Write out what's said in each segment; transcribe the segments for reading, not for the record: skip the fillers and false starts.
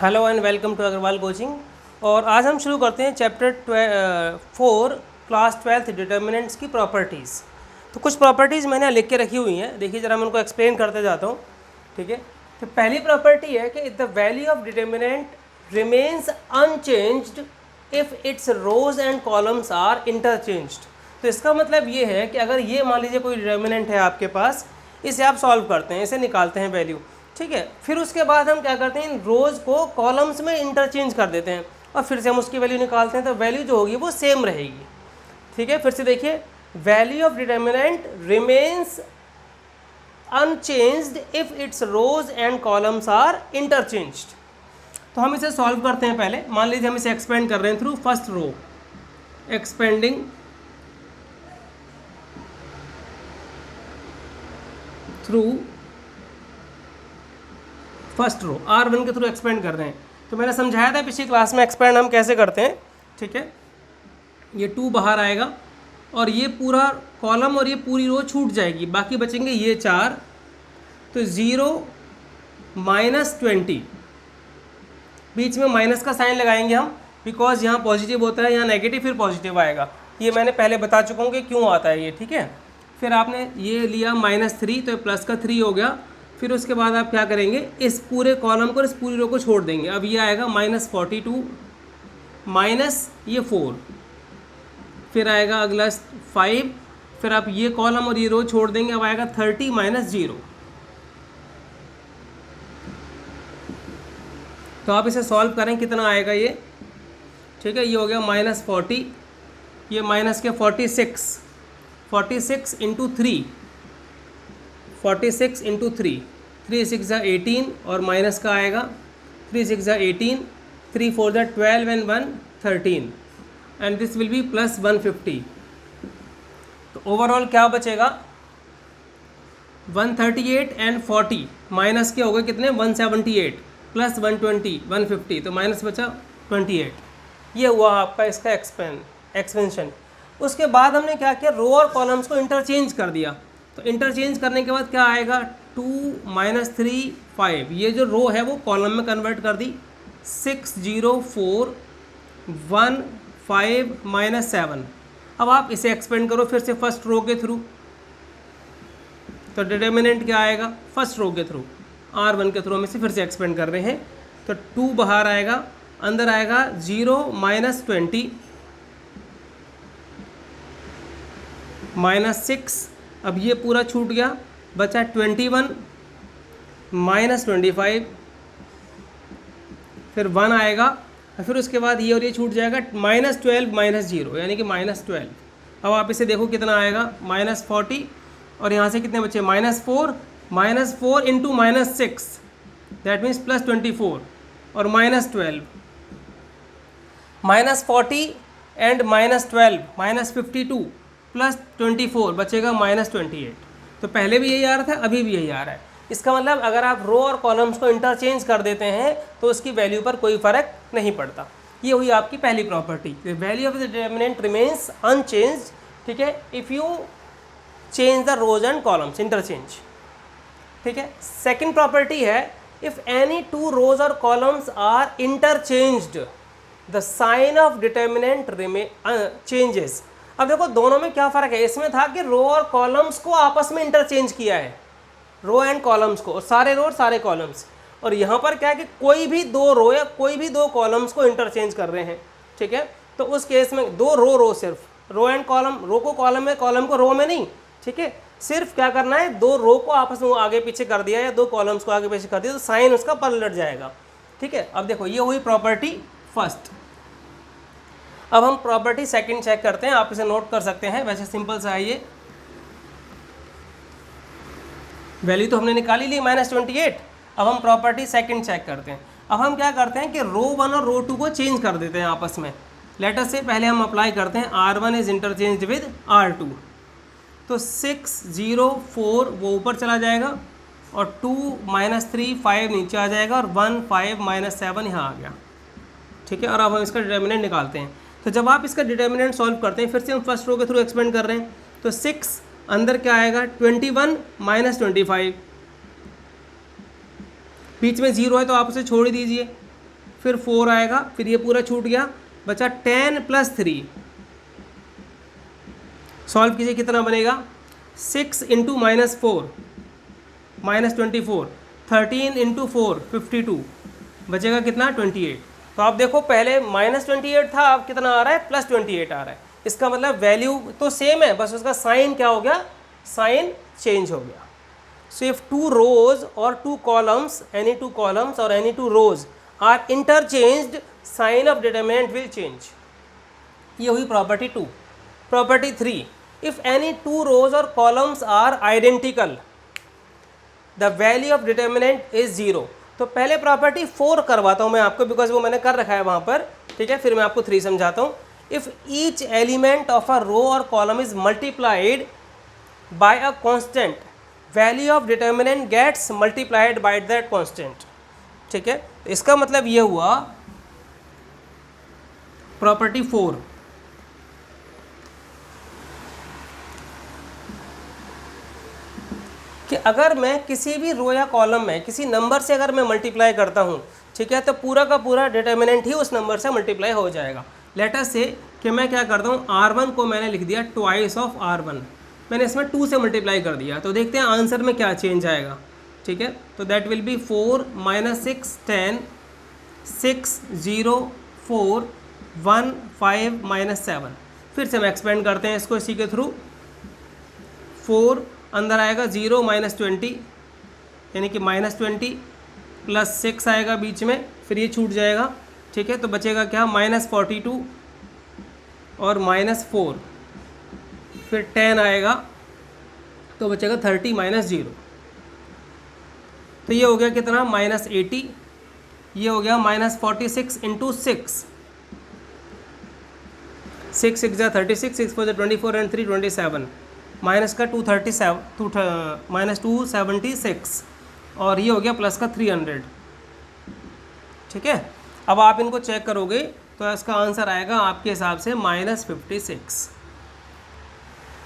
Hello and welcome to Agrawal coaching. और आज हम शुरू करते हैं चैप्टर 4 क्लास 12 डिटर्मिनेंट्स की प्रॉपर्टीज़। तो कुछ प्रॉपर्टीज़ मैंने लिख के रखी हुई हैं, देखिए ज़रा मैं उनको एक्सप्लेन करते जाता हूँ। ठीक है, तो पहली प्रॉपर्टी है कि the value of determinant remains unchanged if its rows and columns are interchanged. तो इसका मतलब ये है कि अगर ये मान लीजिए कोई डिटर्मिनेंट है आपके पास, इसे आप सॉल्व करते हैं, इसे निकालते हैं वैल्यू। ठीक है, फिर उसके बाद हम क्या करते हैं, इन रोज़ को कॉलम्स में इंटरचेंज कर देते हैं और फिर से हम उसकी वैल्यू निकालते हैं, तो वैल्यू जो होगी वो सेम रहेगी। ठीक है, फिर से देखिए, value of determinant remains unchanged if its rows and columns are interchanged. तो हम इसे सॉल्व करते हैं। पहले मान लीजिए हम इसे एक्सपेंड कर रहे हैं through first row, expanding through first row, R1 के थ्रू एक्सपेंड कर रहे हैं। तो मैंने समझाया था पिछली क्लास में एक्सपेंड हम कैसे करते हैं। ठीक है, ये 2 बाहर आएगा और ये पूरा कॉलम और ये पूरी रो छूट जाएगी, बाकी बचेंगे ये 4। तो 0 -20, बीच में माइनस का साइन लगाएंगे हम, बिकॉज यहाँ पॉजिटिव होता है, यहाँ नेगेटिव फिर पॉजिटिव आएगा। ये मैंने पहले बता चुका हूँ कि क्यों आता है ये। ठीक है, फिर आपने ये लिया -3, तो प्लस का 3 हो गया। फिर उसके बाद आप क्या करेंगे, इस पूरे कॉलम को, इस पूरी रो को छोड़ देंगे। अब ये आएगा -42 माइनस ये 4, फिर आएगा अगला 5, फिर आप ये कॉलम और ये रो छोड़ देंगे। अब आएगा 30 - 0। तो आप इसे सॉल्व करें, कितना आएगा ये। ठीक है, ये हो गया -40, ये माइनस के 46 इंटू 3, 46 इंटू 3, 3 6 18 और माइनस का आएगा 3 6 18, 3 4 12 and 1 13 and this will be plus 150। तो ओवरऑल क्या बचेगा, 138 एंड 40 माइनस के हो गए कितने, 178 प्लस 120 150, तो माइनस बचा 28। ये हुआ आपका इसका एक्सपेंशन। उसके बाद हमने क्या किया, रो और कॉलम्स को इंटरचेंज कर दिया। तो इंटरचेंज करने के बाद क्या आएगा, 2 -3 5, ये जो रो है वो कॉलम में कन्वर्ट कर दी। 6 0 4 1 5 -7। अब आप इसे एक्सपेंड करो फिर से फर्स्ट रो के थ्रू, तो डिटर्मिनेंट क्या आएगा, फर्स्ट रो के थ्रू, R1 के थ्रू हम इसे फिर से एक्सपेंड कर रहे हैं। तो 2 बाहर आएगा, अंदर आएगा 0 -20 -6, अब ये पूरा छूट गया, बचा 21 -25, फिर 1 आएगा, फिर उसके बाद ये और ये छूट जाएगा, -12 -0 यानी कि -12। अब आप इसे देखो कितना आएगा, -40 और यहाँ से कितने बचे, -4 इंटू -6 दैट मीन्स +24 और -12, -40 एंड -12 -52 +24 बचेगा -28। तो पहले भी यही आ रहा था, अभी भी यही आ रहा है। इसका मतलब अगर आप रो और कॉलम्स को इंटरचेंज कर देते हैं तो उसकी वैल्यू पर कोई फ़र्क नहीं पड़ता। ये हुई आपकी पहली property, value of the determinant remains unchanged. ठीक है, if you change the rows and columns, interchange. ठीक है, सेकेंड प्रॉपर्टी है, इफ़ एनी 2 रोज और columns are interchanged the sign of determinant changes. अब देखो दोनों में क्या फ़र्क है, इसमें था कि रो और कॉलम्स को आपस में इंटरचेंज किया है, रो एंड कॉलम्स को, और सारे रो और सारे कॉलम्स। और यहाँ पर क्या है कि कोई भी 2 रो या कोई भी 2 कॉलम्स को इंटरचेंज कर रहे हैं। ठीक है, तो उस केस में 2 रो सिर्फ रो एंड कॉलम, रो को कॉलम में, कॉलम को रो में नहीं। ठीक है, सिर्फ क्या करना है, 2 रो को आपस में आगे पीछे कर दिया या 2 कॉलम्स को आगे पीछे कर दिया तो साइन उसका पलट जाएगा। ठीक है, अब देखो ये हुई प्रॉपर्टी फर्स्ट। अब हम प्रॉपर्टी सेकंड चेक करते हैं, आप इसे नोट कर सकते हैं, वैसे सिंपल सा है ये। वैल्यू तो हमने निकाली ली -28। अब हम प्रॉपर्टी सेकंड चेक करते हैं। अब हम क्या करते हैं कि रो 1 और रो 2 को चेंज कर देते हैं आपस में। लेटर से पहले हम अप्लाई करते हैं, R1 is interchange with R2। तो 6 0 4 वो ऊपर चला जाएगा और 2 -3 5 नीचे आ जाएगा और 1 5 -7 यहाँ आ गया। ठीक है, और अब हम इसका डिटर्मिनेंट निकालते हैं। तो जब आप इसका डिटर्मिनेंट सॉल्व करते हैं, फिर से हम फर्स्ट रो के थ्रू एक्सपेंड कर रहे हैं, तो 6 अंदर क्या आएगा, 21 -25, बीच में 0 है तो आप उसे छोड़ ही दीजिए। फिर 4 आएगा, फिर ये पूरा छूट गया, बचा 10 + 3। सॉल्व कीजिए, कितना बनेगा? 6 × -4 -24, 13 × 4 52, बचेगा कितना? 28। तो आप देखो पहले -28 था, अब कितना आ रहा है? +28 आ रहा है। इसका मतलब वैल्यू तो सेम है, बस उसका साइन क्या हो गया? साइन चेंज हो गया। So if 2 rows or 2 columns, any 2 columns or any 2 rows are interchanged, sign of determinant will change. ये हुई property 2। Property 3, if any 2 rows or columns are identical, the value of determinant is 0। तो पहले property 4 करवाता हूँ मैं आपको, because वो मैंने कर रखा है वहाँ पर, ठीक है। फिर मैं आपको 3 समझाता हूँ। If each element of a row और column is multiplied by a constant, value of determinant gets multiplied by that constant, ठीक है। इसका मतलब ये हुआ प्रॉपर्टी 4, कि अगर मैं किसी भी रो या कॉलम में किसी नंबर से अगर मैं मल्टीप्लाई करता हूँ, ठीक है, तो पूरा का पूरा डिटर्मिनेंट ही उस नंबर से मल्टीप्लाई हो जाएगा। लेट अस से कि मैं क्या करता हूँ, R1 को मैंने लिख दिया ट्वाइस ऑफ R1, मैंने इसमें 2 से मल्टीप्लाई कर दिया, तो देखते हैं आंसर में क्या चेंज आएगा, ठीक है। तो दैट विल बी 4 - 6 10 6 0 4 1 5 - 7। फिर से हम एक्सपेंड करते हैं इसको इसी के थ्रू। 4 अंदर आएगा 0 - 20, यानी कि -20 + 6 आएगा बीच में, फिर ये छूट जाएगा, ठीक है। तो बचेगा क्या? -42 और -4, फिर 10 आएगा, तो बचेगा 30 - 0। तो ये हो गया कितना? -80। ये हो गया -46 × 6, 6 6 जा 36, 6 4 जा 24 एंड 3 27, माइनस का 276, और ये हो गया प्लस का 300, ठीक है। अब आप इनको चेक करोगे तो इसका आंसर आएगा आपके हिसाब से -56।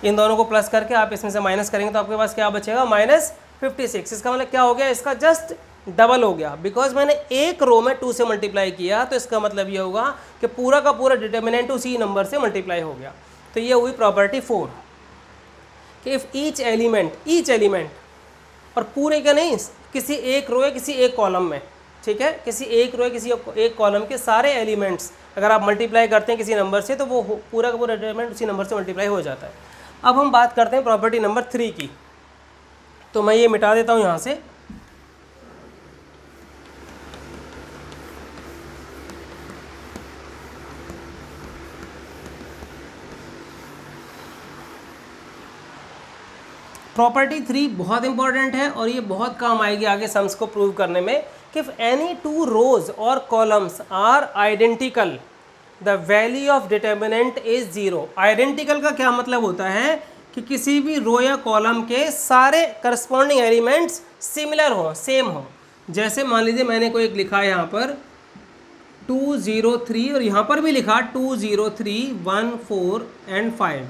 इन दोनों को प्लस करके आप इसमें से माइनस करेंगे तो आपके पास क्या बचेगा? -56। इसका मतलब क्या हो गया? इसका जस्ट डबल हो गया, बिकॉज मैंने एक रो में 2 से मल्टीप्लाई किया, तो इसका मतलब ये होगा कि पूरा का पूरा डिटर्मिनेंट उसी नंबर से मल्टीप्लाई हो गया। तो ये हुई प्रॉपर्टी 4, कि इफ़ ईच एलिमेंट और पूरे का नहीं, किसी एक रो या किसी एक कॉलम में, ठीक है, किसी एक रो या किसी एक कॉलम के सारे एलिमेंट्स अगर आप मल्टीप्लाई करते हैं किसी नंबर से, तो वो पूरा का पूरा डिटर्मिनेंट उसी नंबर से मल्टीप्लाई हो जाता है। अब हम बात करते हैं प्रॉपर्टी नंबर 3 की, तो मैं ये मिटा देता हूँ यहाँ से। प्रॉपर्टी 3 बहुत इंपॉर्टेंट है और ये बहुत काम आएगी आगे सम्स को प्रूव करने में, कि इफ एनी 2 रोज और columns are identical, the value of determinant is 0। Identical का क्या मतलब होता है? कि किसी भी रो या कॉलम के सारे करस्पॉन्डिंग एलिमेंट्स सिमिलर हो, सेम हो। जैसे मान लीजिए मैंने कोई एक लिखा है यहाँ पर 203, और यहाँ पर भी लिखा 203 1 4 एंड 5,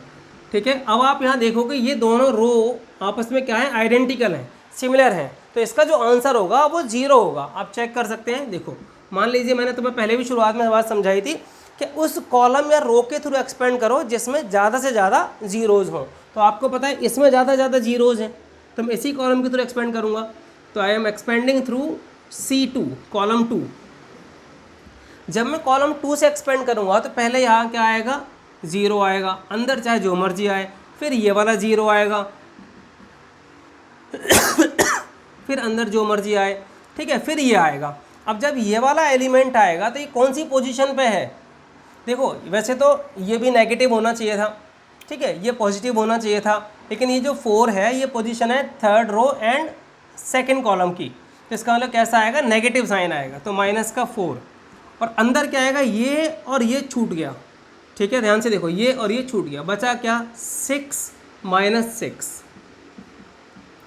ठीक है। अब आप यहाँ देखोगे ये दोनों रो आपस में क्या है? आइडेंटिकल हैं, सिमिलर हैं, तो इसका जो आंसर होगा वो 0 होगा। आप चेक कर सकते हैं। देखो मान लीजिए मैंने तुम्हें पहले भी शुरुआत में बात समझाई थी कि उस कॉलम या रो के थ्रू एक्सपेंड करो जिसमें ज़्यादा से ज़्यादा जीरोज़ हों। तो आपको पता है इसमें ज़्यादा से ज़्यादा जीरोज़ हैं, तो मैं इसी कॉलम के थ्रू एक्सपेंड करूँगा। तो I am expanding through C2, column 2। जब मैं कॉलम 2 से एक्सपेंड करूँगा तो पहले यहाँ क्या आएगा? 0 आएगा, अंदर चाहे जो मर्जी आए, फिर ये वाला 0 आएगा, फिर अंदर जो मर्जी आए, ठीक है, फिर ये आएगा। अब जब ये वाला एलिमेंट आएगा तो ये कौन सी पोजीशन पे है? देखो वैसे तो ये भी नेगेटिव होना चाहिए था, ठीक है, ये पॉजिटिव होना चाहिए था, लेकिन ये जो 4 है ये पोजीशन है 3rd row and 2nd column की, तो इसका मतलब कैसा आएगा? नेगेटिव साइन आएगा, तो -4। और अंदर क्या आएगा? ये और ये छूट गया, ठीक है, ध्यान से देखो, ये और ये छूट गया, बचा क्या? 6 - 6।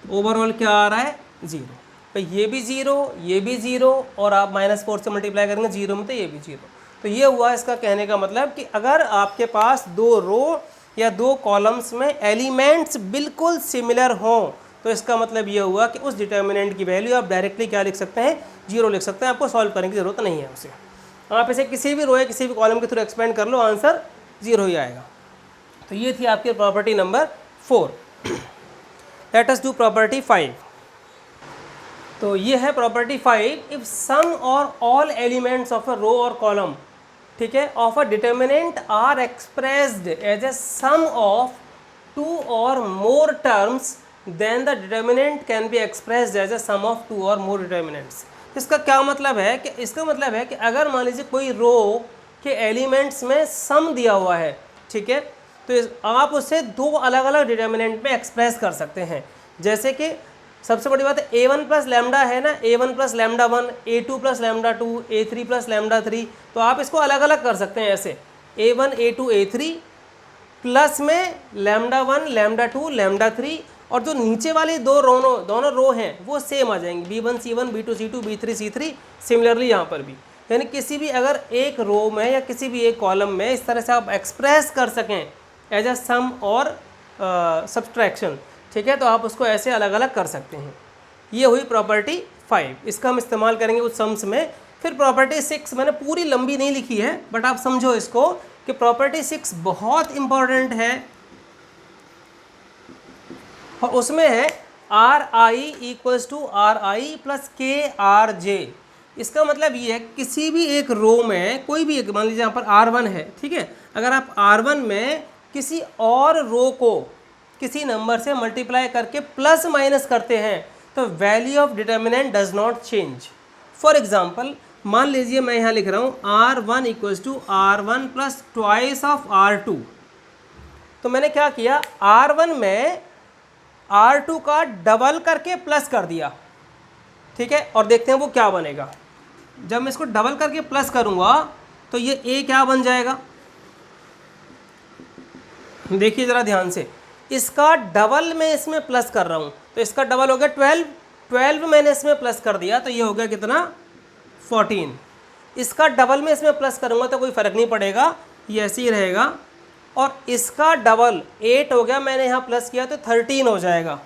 ओवरऑल क्या आ रहा है? 0। तो ये भी 0, ये भी 0, और आप -4 से मल्टीप्लाई करेंगे 0 में, तो ये भी 0। तो ये हुआ इसका कहने का मतलब कि अगर आपके पास 2 रो या 2 कॉलम्स में एलिमेंट्स बिल्कुल सिमिलर हों तो इसका मतलब ये हुआ कि उस डिटर्मिनेंट की वैल्यू आप डायरेक्टली क्या लिख सकते हैं, 0 लिख सकते हैं, आपको सॉल्व करने की ज़रूरत नहीं है उसे। आप इसे किसी भी रो या किसी भी कॉलम के थ्रू एक्सपेंड कर लो, आंसर 0 ही आएगा। तो ये थी आपकी property number 4। Let us do property 5। तो ये है प्रॉपर्टी 5, इफ सम और all elements of a row और कॉलम, ठीक है, of a determinant are expressed as a sum of 2 और more terms, then the determinant can be expressed as a sum of 2 और मोर determinants. इसका क्या मतलब है कि इसका मतलब है कि अगर मान लीजिए कोई रो के एलिमेंट्स में सम दिया हुआ है, ठीक है, तो आप उसे 2 अलग अलग डिटर्मिनेंट में एक्सप्रेस कर सकते हैं। जैसे कि सबसे बड़ी बात है a1 प्लस लैम्डा है ना, a1 plus lambda 1, a2 plus lambda 2, a3 plus lambda 3, तो आप इसको अलग अलग कर सकते हैं ऐसे a1 a2 a3 प्लस में लैम्डा 1 लैम्डा 2 लैम्डा 3, और जो नीचे वाली दोनों रो हैं वो सेम आ जाएंगी, b1 c1 b2 c2 b3 c3। Similarly यहाँ पर भी, यानी किसी भी अगर एक रो में या किसी भी एक कॉलम में इस तरह से आप एक्सप्रेस कर सकें एज अ सम और सब्सट्रैक्शन, ठीक है, तो आप उसको ऐसे अलग अलग कर सकते हैं। ये हुई प्रॉपर्टी 5, इसका हम इस्तेमाल करेंगे उस सम्स में। फिर प्रॉपर्टी 6 मैंने पूरी लंबी नहीं लिखी है, बट आप समझो इसको कि प्रॉपर्टी 6 बहुत इंपॉर्टेंट है, और उसमें है R i equals to R i plus k R j. इसका मतलब ये है किसी भी एक रो में कोई भी एक, मान लीजिए यहाँ पर R1 है, ठीक है, अगर आप R1 में किसी और रो को किसी नंबर से मल्टीप्लाई करके प्लस माइनस करते हैं तो value of determinant does not change. For example मान लीजिए मैं यहाँ लिख रहा हूँ R1 equals to R1 plus twice of R2। तो मैंने क्या किया, R1 में R2 का डबल करके प्लस कर दिया, ठीक है, और देखते हैं वो क्या बनेगा। जब मैं इसको डबल करके प्लस करूंगा तो ये A क्या बन जाएगा, देखिए ज़रा ध्यान से, इसका डबल मैं इसमें प्लस कर रहा हूँ तो इसका डबल हो गया 12 मैंने इसमें प्लस कर दिया तो ये हो गया कितना 14। इसका डबल में इसमें प्लस करूँगा तो कोई फ़र्क नहीं पड़ेगा, ये ऐसे ही रहेगा। और इसका डबल 8 हो गया, मैंने यहाँ प्लस किया तो 13 हो जाएगा,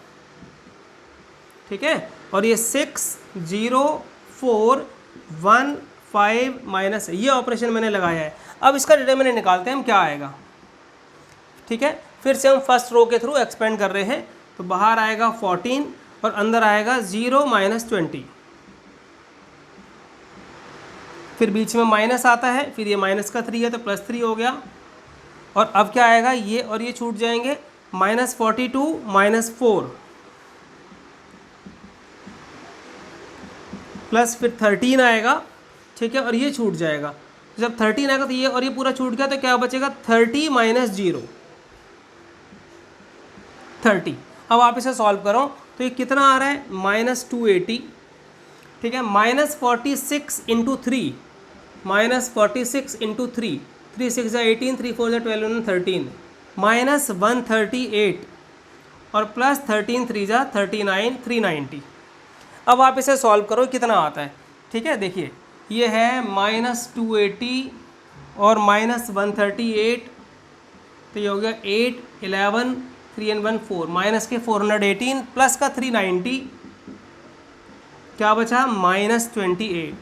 ठीक है, और ये 6 0 4 1 5 माइनस, ये ऑपरेशन मैंने लगाया है। अब इसका डिटर्मिनेंट निकालते हैं हम, क्या आएगा, ठीक है। फिर से हम फर्स्ट रो के थ्रू एक्सपेंड कर रहे हैं, तो बाहर आएगा 14 और अंदर आएगा 0 माइनस 20, फिर बीच में माइनस आता है, फिर ये माइनस का 3 है तो प्लस 3 हो गया, और अब क्या आएगा, ये और ये छूट जाएंगे, माइनस 42 माइनस 4 प्लस फिर 13 आएगा, ठीक है, और ये छूट जाएगा। जब 13 आएगा तो ये और ये पूरा छूट गया तो क्या बचेगा 30 माइनस 0 30। अब आप इसे सॉल्व करो तो ये कितना आ रहा है माइनस 280, ठीक है, minus 46 into 3, minus 46 into 3, 3 6 18, 3 4 12 13, minus 138 और प्लस 13 3 39 390। अब आप इसे सॉल्व करो कितना आता है, ठीक है, देखिए ये है माइनस 280 और माइनस 138, तो ये हो गया 8 11 3 and 1 4, माइनस के 418 प्लस का 390, क्या बचा माइनस 28।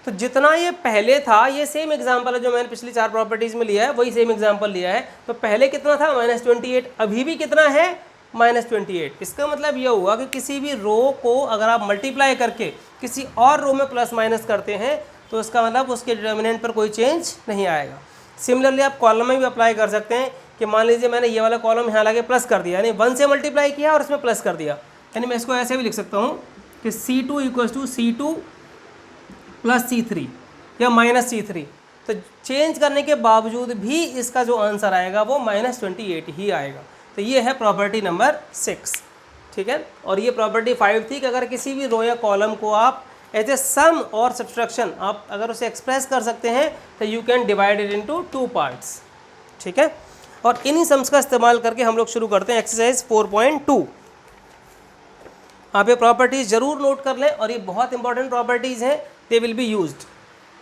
तो जितना ये पहले था ये सेम एग्जांपल है जो मैंने पिछली 4 प्रॉपर्टीज़ में लिया है, वही सेम एग्जांपल लिया है। तो पहले कितना था माइनस 28, अभी भी कितना है माइनस 28। इसका मतलब ये हुआ कि किसी भी रो को अगर आप मल्टीप्लाई करके किसी और रो में प्लस माइनस करते हैं तो इसका मतलब उसके डिटर्मिनेंट पर कोई चेंज नहीं आएगा। सिमिलरली आप कॉलम में भी अप्लाई कर सकते हैं कि मान लीजिए मैंने ये वाला कॉलम यहाँ लाके प्लस कर दिया, यानी 1 से मल्टीप्लाई किया और इसमें प्लस कर दिया, यानी मैं इसको ऐसे भी लिख सकता हूँ कि C2 equals to C2 plus C3 या माइनस C3। तो चेंज करने के बावजूद भी इसका जो आंसर आएगा वो माइनस 28 ही आएगा। तो ये है प्रॉपर्टी नंबर 6, ठीक है। और ये प्रॉपर्टी 5 थी कि अगर किसी भी रो या कॉलम को आप एज ए सम और सब्सट्रैक्शन आप अगर उसे एक्सप्रेस कर सकते हैं तो you can divide it into 2 parts, ठीक है। और इन्हीं सम्स का इस्तेमाल करके हम लोग शुरू करते हैं एक्सरसाइज 4.2। आप ये प्रॉपर्टीज़ ज़रूर नोट कर लें और ये बहुत इंपॉर्टेंट प्रॉपर्टीज़ हैं, दे विल बी यूज्ड।